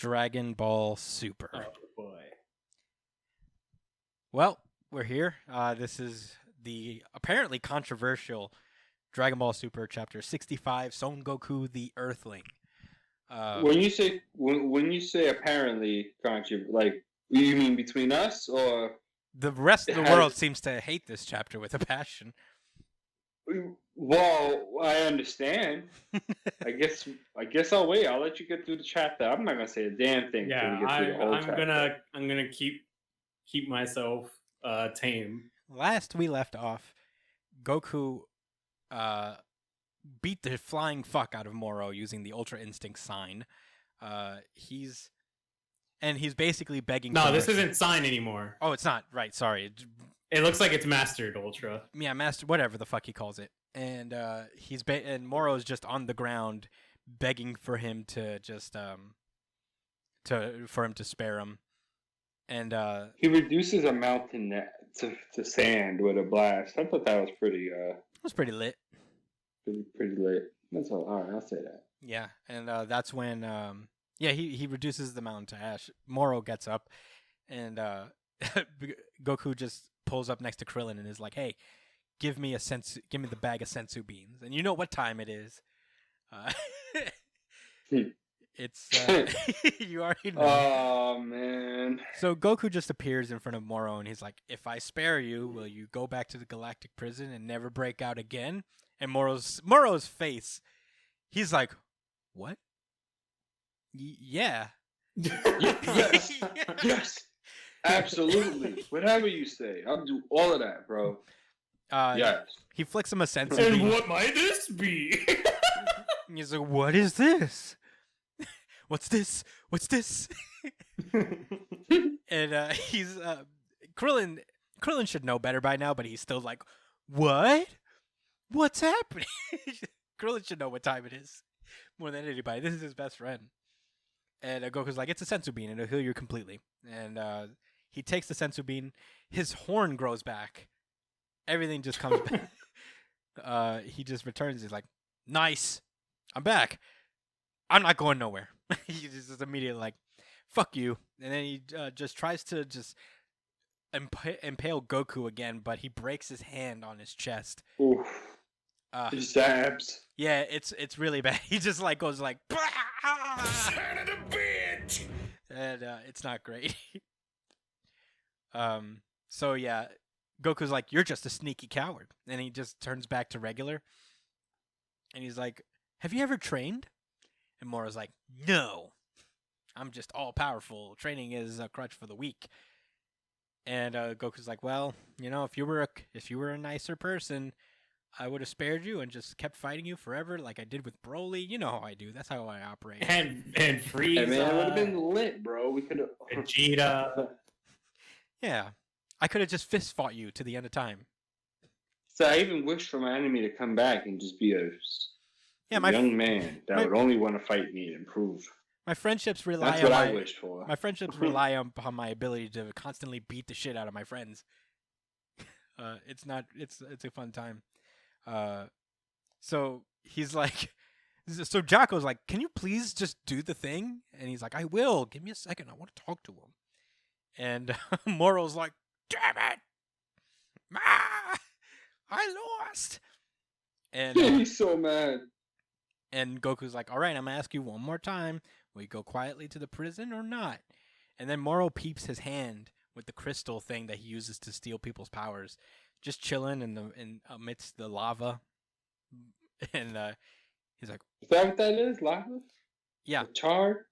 Dragon Ball Super. Oh boy. Well, we're here. This is the apparently controversial Dragon Ball Super Chapter 65, Son Goku the Earthling. When you say apparently, can't you like you mean between us or The rest of the world seems to hate this chapter with a passion. Well, I understand. I guess I'll wait. I'll let you get through the chapter. I'm not gonna say a damn thing Yeah, until we get through the whole chapter. I'm gonna keep myself tame. Last we left off, Goku beat the flying fuck out of Moro using the Ultra Instinct sign. He's basically begging. No, this isn't sign anymore. Oh, it's not. Right, sorry. It looks like it's mastered Ultra. Yeah, master, whatever the fuck he calls it. And and Moro's just on the ground begging for him to just for him to spare him. And he reduces a mountain to sand with a blast. I thought that was pretty it was pretty lit. Pretty lit. That's all right, I'll say that. Yeah, and that's when he reduces the mountain to ash. Moro gets up and Goku just pulls up next to Krillin and is like, "Hey, give me the bag of sensu beans." And you know what time it is. It's you already know. Oh man. So Goku just appears in front of Moro and he's like, "If I spare you, will you go back to the galactic prison and never break out again?" And Moro's face, he's like, "What? Yeah." Yes. Yes. Absolutely. Whatever you say, I'll do all of that, bro. Yes. He flicks him a sensu And bean. what might this be? He's like, "What is this? What's this? What's this?" And he's Krillin should know better by now, but he's still like, "What? What's happening?" Krillin should know what time it is more than anybody. This is his best friend. And Goku's like, "It's a sensu bean, and it'll heal you completely." And he takes the sensu bean. His horn grows back. Everything just comes back. He just returns. He's like, "Nice. I'm back. I'm not going nowhere." He just immediately like, "Fuck you." And then he just tries to just impale Goku again, but he breaks his hand on his chest. Oof. His abs. Yeah, it's really bad. He just like goes like, Son of a bitch! And it's not great. So yeah, Goku's like, "You're just a sneaky coward," and he just turns back to regular. And he's like, "Have you ever trained?" And Moro's like, "No, I'm just all powerful. Training is a crutch for the weak." And Goku's like, "Well, if you were a nicer person, I would have spared you and just kept fighting you forever, like I did with Broly. You know how I do. That's how I operate." And Frieza. Hey man, it would have been lit, bro. We could have. Vegeta. Yeah, I could have just fist fought you to the end of time. So I even wished for my enemy to come back and just be a young man that would only want to fight me and improve. My friendships rely That's what I wished for. My friendships rely upon my ability to constantly beat the shit out of my friends. It's a fun time. So he's like, so Jocko's like, "Can you please just do the thing?" And he's like, "I will. Give me a second. I want to talk to him." And Moro's like, "Damn it! I lost." And he's so mad. And Goku's like, "All right, I'm gonna ask you one more time. Will you go quietly to the prison or not?" And then Moro peeps his hand with the crystal thing that he uses to steal people's powers, just chilling in amidst the lava. And he's like, "Is that what that is? Lava? Yeah. Char?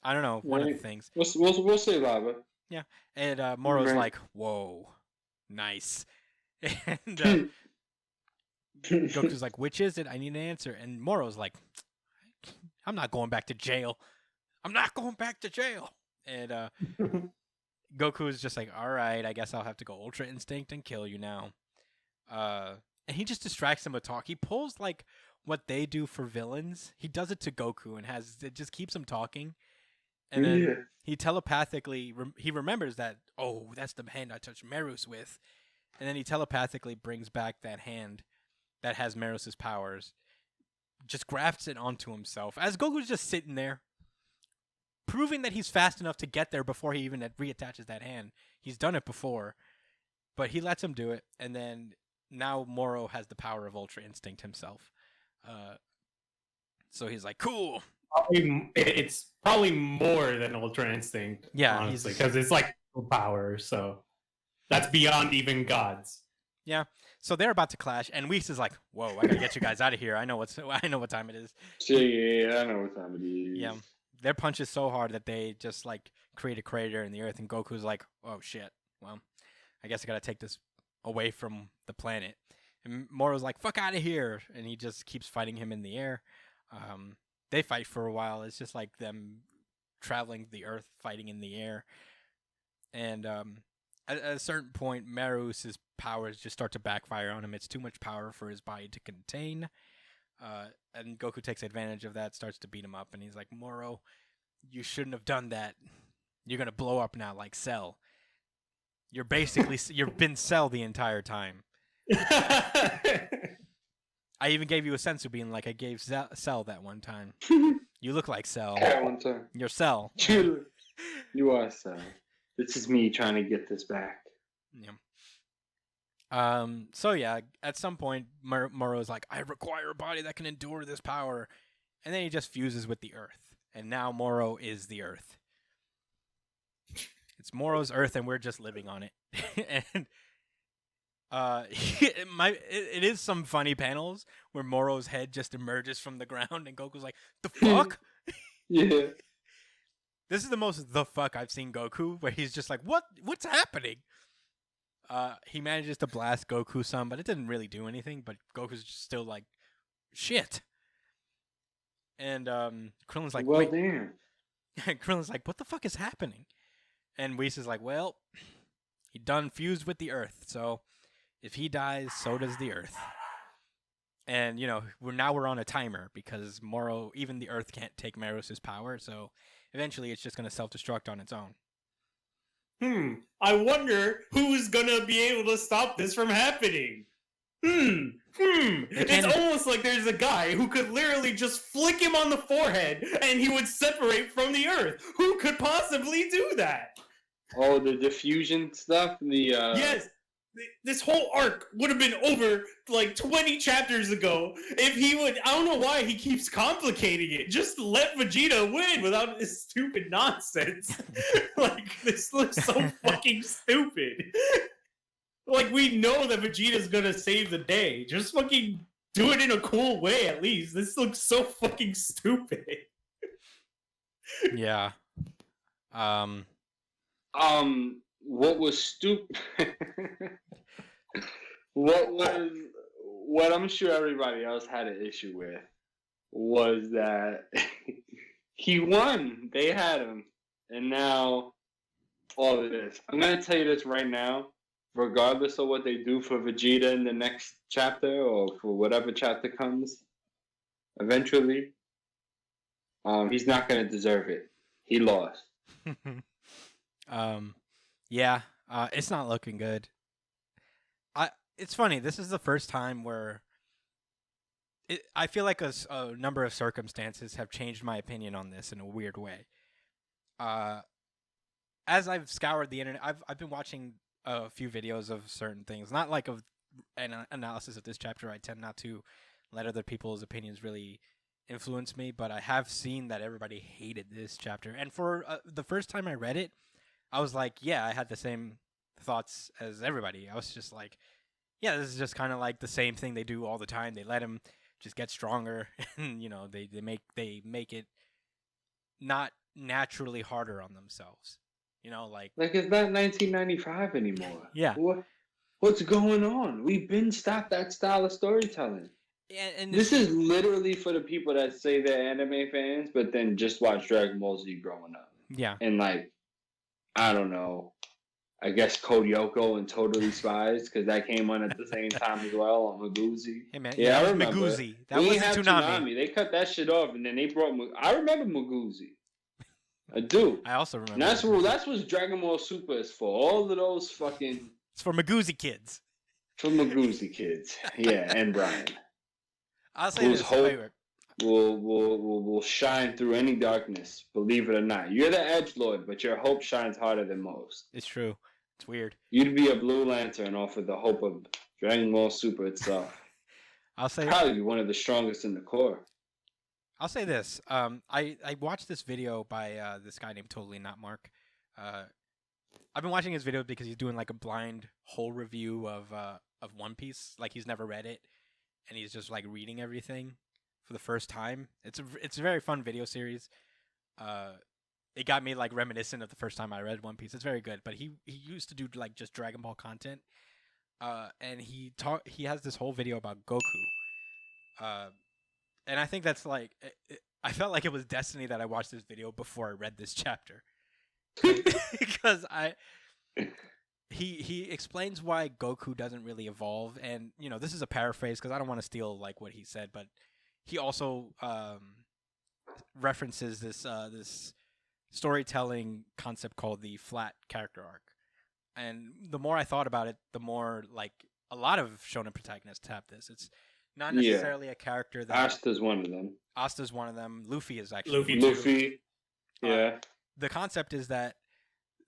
I don't know. One of the things. We'll say lava." Yeah. And Moro's like, "Whoa, nice." And Goku's like, "Which is it? I need an answer." And Moro's like, "I'm not going back to jail. I'm not going back to jail." And Goku is just like, "All right, I guess I'll have to go Ultra Instinct and kill you now." And he just distracts him with talk. He pulls like what they do for villains. He does it to Goku and it just keeps him talking. And then he telepathically he remembers that, "Oh, that's the hand I touched Merus with." And then he telepathically brings back that hand that has Merus's powers, just grafts it onto himself as Goku's just sitting there, proving that he's fast enough to get there before he even reattaches that hand. He's done it before, but he lets him do it, and then now Moro has the power of Ultra Instinct himself. So he's like, cool. It's probably more than Ultra Instinct, Yeah, honestly, because it's like power, so that's beyond even gods. Yeah. So they're about to clash, and Whis is like, "Whoa, I gotta get you guys out of here. I know what time it is." Yeah, I know what time it is. Yeah, their punch is so hard that they just like create a crater in the earth, and Goku's like, "Oh shit, well, I guess I gotta take this away from the planet." And Moro's like, "Fuck out of here," and he just keeps fighting him in the air. They fight for a while. It's just like them traveling the earth, fighting in the air, and at a certain point, Marus's powers just start to backfire on him. It's too much power for his body to contain. And Goku takes advantage of that, starts to beat him up, and he's like, Moro, you shouldn't have done that. You're going to blow up now like Cell. You're basically, you've been Cell the entire time. I even gave you a sensu bean like I gave Cell that one time. You look like Cell. That one time. You're Cell. You are Cell. This is me trying to get this back. Yeah. So yeah, at some point, Moro's like, I require a body that can endure this power. And then he just fuses with the Earth. And now Moro is the Earth. It's Moro's Earth, and we're just living on it. And it is some funny panels where Moro's head just emerges from the ground, and Goku's like, the fuck? Yeah. This is the most the fuck I've seen Goku, where he's just like, what's happening? He manages to blast Goku some, but it didn't really do anything, but Goku's just still like, shit. And Krillin's like, well, wait. damn. Krillin's like, what the fuck is happening? And Whis is like, well, he done fused with the Earth, so if he dies, so does the Earth. And, you know, we're on a timer, because Moro, even the Earth can't take Marus's power, so eventually it's just going to self-destruct on its own. I wonder who's gonna be able to stop this from happening. It's almost like there's a guy who could literally just flick him on the forehead and he would separate from the Earth. Who could possibly do that? Oh, the diffusion stuff? Yes. This whole arc would have been over like 20 chapters ago if he would. I don't know why he keeps complicating it. Just let Vegeta win without this stupid nonsense. Like, this looks so fucking stupid. Like, we know that Vegeta's gonna save the day. Just fucking do it in a cool way at least. This looks so fucking stupid. Yeah. What was stupid? What I'm sure everybody else had an issue with was that he won. They had him, and now all of this. I'm gonna tell you this right now. Regardless of what they do for Vegeta in the next chapter or for whatever chapter comes, eventually, he's not gonna deserve it. He lost. Yeah, it's not looking good. It's funny. This is the first time where I feel like a number of circumstances have changed my opinion on this in a weird way. As I've scoured the internet, I've been watching a few videos of certain things, not like of an analysis of this chapter. I tend not to let other people's opinions really influence me, but I have seen that everybody hated this chapter. And for the first time I read it, I was like, yeah, I had the same thoughts as everybody. I was just like, yeah, this is just kind of like the same thing they do all the time. They let him just get stronger, and you know, they make it not naturally harder on themselves. You know, like it's not 1995 anymore. Yeah. What's going on? We've been stopped that style of storytelling. And this is literally for the people that say they're anime fans, but then just watch Dragon Ball Z growing up. Yeah. And like, I don't know, I guess Code Lyoko and Totally Spies, because that came on at the same time as well on Maguzi. Hey man, yeah, I remember. Maguzi. That wasn't Toonami. They cut that shit off, and then they brought. I remember Maguzi. I do. I also remember. And that's what Dragon Ball Super is for. All of those fucking. It's for Maguzi kids. For Maguzi kids, yeah, and Brian. I'll say this. will shine through any darkness. Believe it or not, you're the edgelord, but your hope shines harder than most. It's true. It's weird. You'd be a Blue Lantern off of the hope of Dragon Ball Super itself. I'll say probably one of the strongest in the core. I'll say this. I watched this video by this guy named Totally Not Mark. I've been watching his video because he's doing like a blind whole review of One Piece. Like he's never read it, and he's just like reading everything for the first time. It's a very fun video series. It got me like reminiscent of the first time I read One Piece. It's very good. But he used to do like just Dragon Ball content. And he has this whole video about Goku. And I think that's like I felt like it was destiny that I watched this video before I read this chapter. Because he explains why Goku doesn't really evolve, and you know, this is a paraphrase because I don't want to steal like what he said, but he also references this storytelling concept called the flat character arc. And the more I thought about it, the more like a lot of shonen protagonists have this. It's not necessarily a character that Asta's one of them. Asta's one of them. Luffy is actually Luffy. Yeah. The concept is that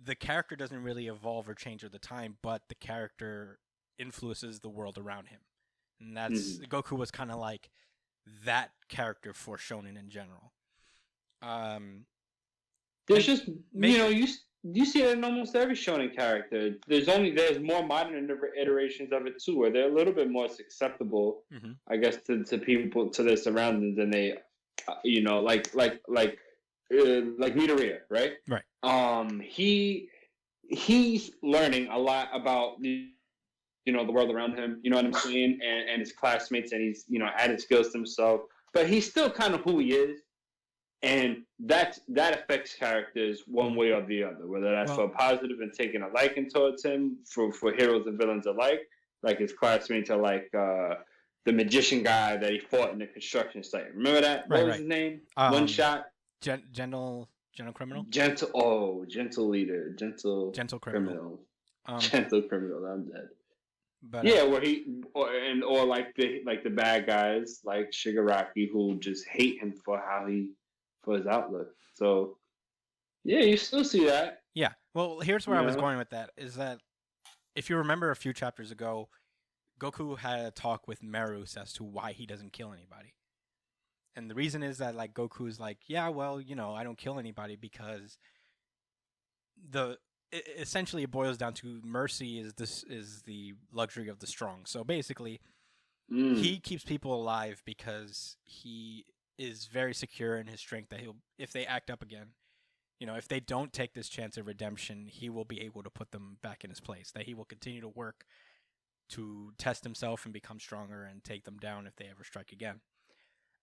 the character doesn't really evolve or change over the time, but the character influences the world around him. And that's Goku was kind of like that character for shonen in general. There's just you see it in almost every shonen character. There's more modern iterations of it too, where they're a little bit more susceptible, I guess, to people, to their surroundings than they, like Midoriya, right? Right. He's learning a lot about the world around him. You know what I'm saying? And his classmates, and he's added skills to himself, but he's still kind of who he is. And that affects characters one way or the other, whether that's for positive and taking a liking towards him, for heroes and villains alike, like his classmates are like the magician guy that he fought in the construction site. Remember that? What was his name? One shot. Gentle criminal. Gentle leader. Gentle criminal. Gentle criminal. I'm dead. But where or like the bad guys like Shigaraki, who just hate him for his outlook. So yeah, you still see that. Yeah. Well, here's where I was going with that, is that if you remember a few chapters ago, Goku had a talk with Merus as to why he doesn't kill anybody. And the reason is that like Goku's like, yeah, well, I don't kill anybody because essentially it boils down to mercy is the luxury of the strong. So basically he keeps people alive because he is very secure in his strength that if they act up again, if they don't take this chance of redemption, he will be able to put them back in his place, that he will continue to work to test himself and become stronger and take them down if they ever strike again.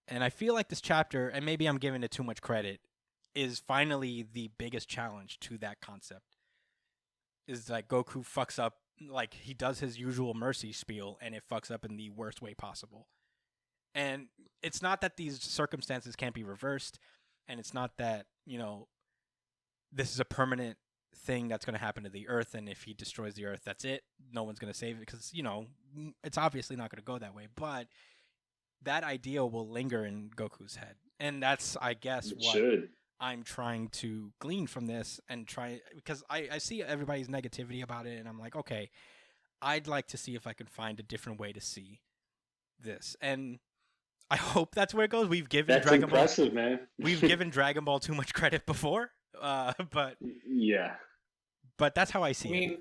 And I feel like this chapter, and maybe I'm giving it too much credit, is finally the biggest challenge to that concept. Is like Goku fucks up, like he does his usual mercy spiel, and it fucks up in the worst way possible. And it's not that these circumstances can't be reversed, and it's not that, this is a permanent thing that's going to happen to the Earth, and if he destroys the Earth, that's it. No one's going to save it, because, it's obviously not going to go that way. But that idea will linger in Goku's head. And that's, I guess, I'm trying to glean from this, and because I see everybody's negativity about it, and I'm like, okay, I'd like to see if I can find a different way to see this. And I hope that's where it goes. We've given Dragon Ball, man. We've given Dragon Ball too much credit before, but yeah. But that's how I see it. I mean,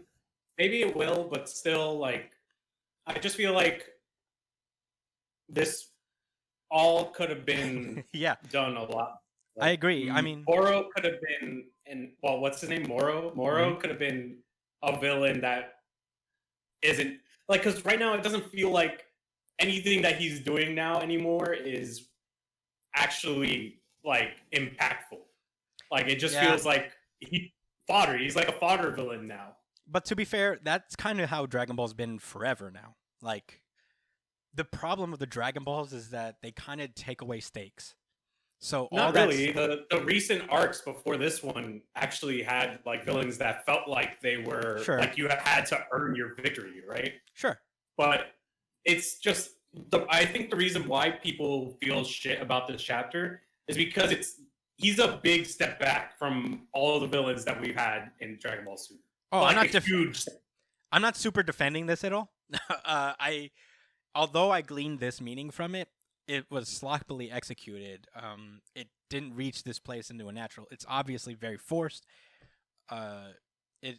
maybe it will, but still, like, I just feel like this all could have been done a lot. Like, I agree. I mean, Moro could have been, what's his name? Moro could have been a villain that isn't like, because right now it doesn't feel like anything that he's doing now anymore is actually like impactful. Like it just feels like fodder. He's like a fodder villain now. But to be fair, that's kind of how Dragon Ball's been forever now. Like the problem with the Dragon Balls is that they kind of take away stakes. So not really. The recent arcs before this one actually had like villains that felt like they were like you had to earn your victory, right? Sure. But it's just I think the reason why people feel shit about this chapter is because he's a big step back from all of the villains that we've had in Dragon Ball Super. Oh, like huge. I'm not super defending this at all. Although I gleaned this meaning from it, it was sloppily executed. It didn't reach this place into a natural. It's obviously very forced. They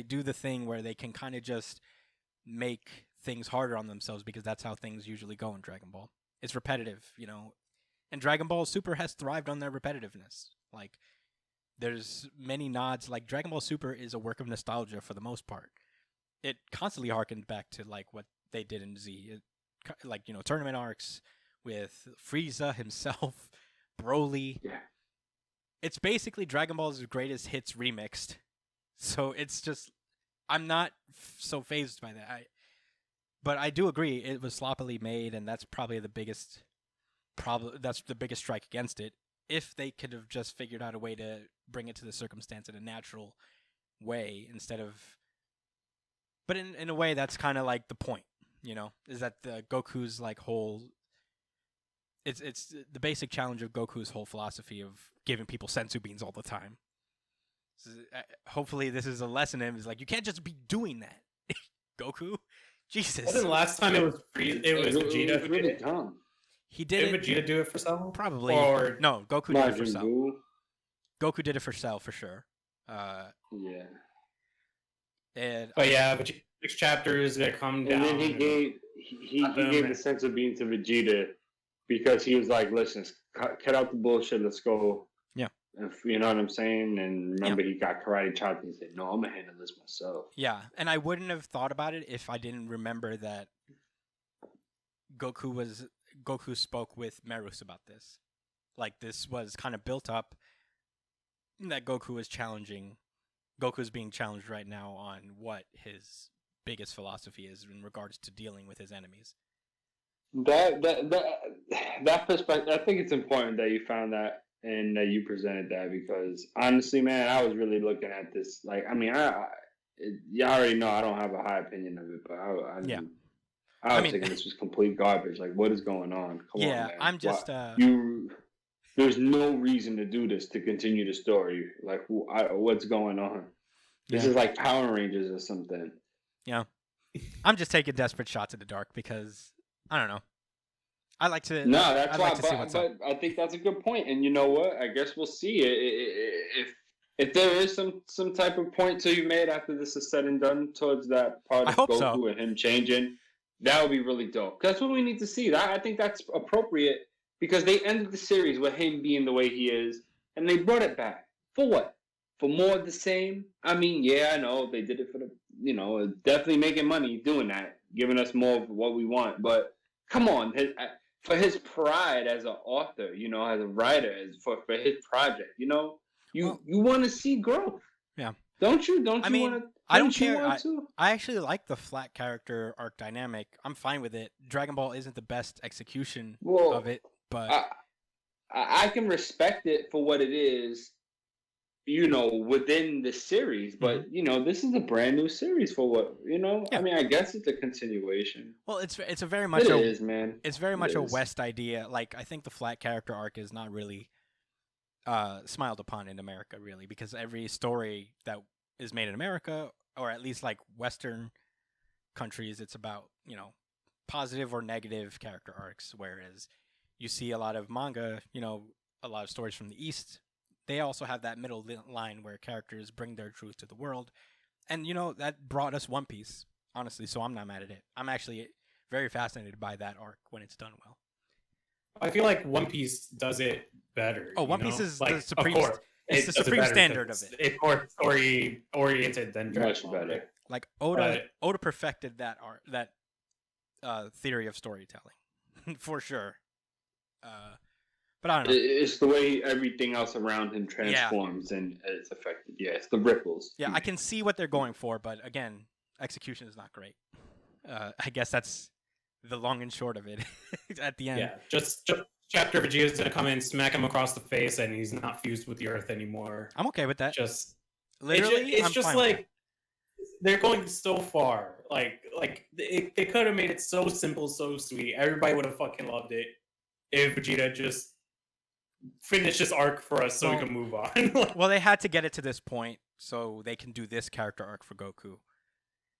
do the thing where they can kind of just make things harder on themselves because that's how things usually go in Dragon Ball. It's repetitive, and Dragon Ball Super has thrived on their repetitiveness. Like, there's many nods. Like, Dragon Ball Super is a work of nostalgia for the most part. It constantly harkened back to like what they did in Z, tournament arcs with Frieza himself, Broly. Yeah. It's basically Dragon Ball's greatest hits remixed. So it's just, I'm not so phased by that. But I do agree it was sloppily made, and that's probably the biggest problem. That's the biggest strike against it. If they could have just figured out a way to bring it to the circumstance in a natural way instead of, but in a way that's kind of like the point, is that the Goku's like whole. It's the basic challenge of Goku's whole philosophy of giving people senzu beans all the time. So, hopefully, this is a lesson in him. Is like, you can't just be doing that, Goku. Jesus. Wasn't the last time it was Vegeta who did it? Dumb. He did. Did Vegeta do it for Cell? Probably. Or no, Goku did it for Cell. Buu. Goku did it for Cell for sure. Yeah. But yeah, next chapter is gonna come down. And then he gave the sense of being to Vegeta because he was like, "Listen, cut out the bullshit. Let's go." Yeah. You know what I'm saying? And remember, he got karate chopped and he said, "No, I'm gonna handle this myself." Yeah, and I wouldn't have thought about it if I didn't remember that Goku spoke with Merus about this. Like, this was kind of built up that Goku's being challenged right now on what his biggest philosophy is in regards to dealing with his enemies. That perspective, I think it's important that you found that and that you presented that, because honestly, man, I was really looking at this. Like, I mean, you already know I don't have a high opinion of it, but I was thinking this was complete garbage. Like, what is going on? Come on, man. I'm just there's no reason to do this, to continue the story. Like, what's going on? This is like Power Rangers or something. Yeah, I'm just taking desperate shots in the dark because I don't know. I like to. No, that's why. But I think that's a good point. And you know what? I guess we'll see if there is some type of point to be made after this is said and done towards that part of Goku and him changing. That would be really dope. That's what we need to see. I think that's appropriate because they ended the series with him being the way he is, and they brought it back for what? For more of the same? I mean, yeah, I know they did it for the, definitely making money doing that, giving us more of what we want. But come on, for his pride as an author, as a writer, for his project, you want to see growth. Yeah. Don't you? Don't you want to? I don't care. I actually like the flat character arc dynamic. I'm fine with it. Dragon Ball isn't the best execution of it, but I can respect it for what it is, within the series. But this is a brand new series for what Yeah. I mean, I guess it's a continuation. Well, it's a very much man. It's very much a West idea. Like, I think the flat character arc is not really smiled upon in America, really, because every story that is made in America, or at least like Western countries, it's about positive or negative character arcs, whereas you see a lot of manga, a lot of stories from the East, they also have that middle line where characters bring their truth to the world, and that brought us One Piece, honestly, so I'm not mad at it. I'm actually very fascinated by that arc when it's done well. I feel like One Piece does it better. Oh, One Piece is the supreme. Of course, it's the supreme standard of it. It's more story oriented than Dragon Ball. Much better. Like Oda perfected that art, that theory of storytelling, for sure. But I don't know. It's the way everything else around him transforms and it's affected. Yeah, it's the ripples. Yeah, I can see what they're going for, but again, execution is not great. I guess that's the long and short of it. At the end, yeah, just chapter Vegeta's gonna come in, smack him across the face, and he's not fused with the earth anymore. I'm okay with that. Just literally, it's just like they're going so far. They could have made it so simple, so sweet. Everybody would have fucking loved it if Vegeta just finished this arc for us, so we can move on. Well, they had to get it to this point so they can do this character arc for Goku.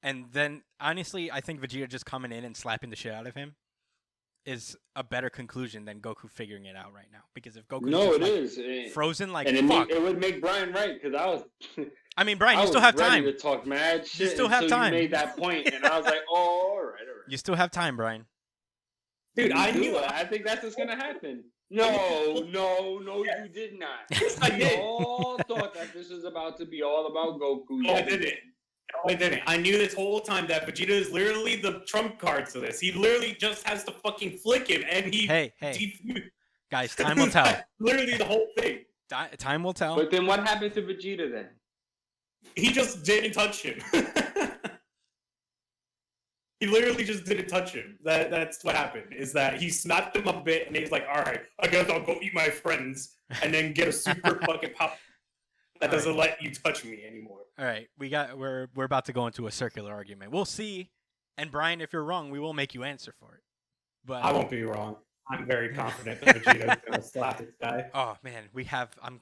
And then, honestly, I think Vegeta just coming in and slapping the shit out of him is a better conclusion than Goku figuring it out right now. Because if Goku's frozen like fuck, it would make Brian right, because I was. I mean, Brian, you still have time to talk mad shit. You still have time. You made that point, and I was like, oh, all right. You still have time, Brian. Dude, I knew. I think that's what's gonna happen. No, you did not. Yes, I did. All thought that this was about to be all about Goku. No, I didn't. I knew this whole time that Vegeta is literally the trump card to this. He literally just has to fucking flick him, and he. Hey. Guys, time will tell. Literally the whole thing. Time will tell. But then what happened to Vegeta then? He just didn't touch him. He literally just didn't touch him. That's what happened. Is that he snapped him a bit, and he's like, "All right, I guess I'll go eat my friends," and then get a super fucking pop that doesn't let you touch me anymore. All right, we're about to go into a circular argument. We'll see. And Brian, if you're wrong, we will make you answer for it. But I won't be wrong. I'm very confident that Vegeta's gonna slap this guy. Oh man, I'm